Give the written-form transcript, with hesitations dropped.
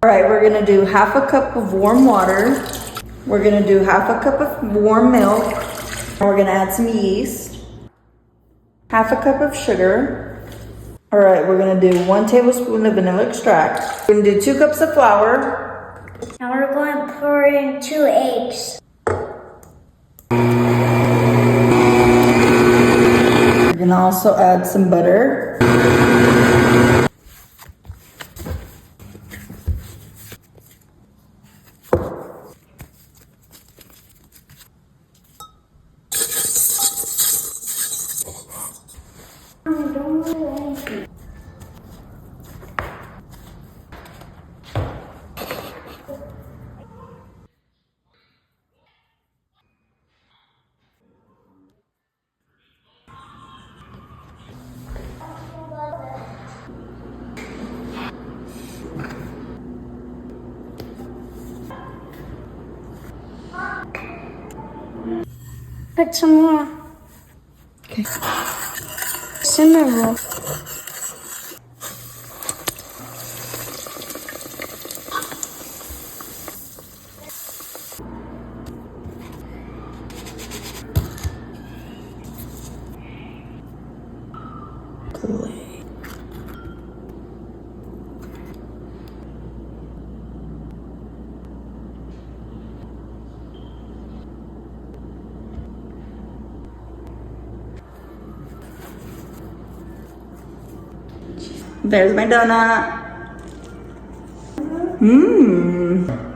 All right, we're gonna do half a cup of warm water. We're gonna do half a cup of warm milk. And we're gonna add some yeast. Half a cup of sugar. All right, we're gonna do 1 tablespoon of vanilla extract. We're gonna do 2 cups of flour. Now we're going to pour in 2 eggs. We're gonna also add some butter. Put some more. Okay. Cinnamon roll. There's my donut. Mmm.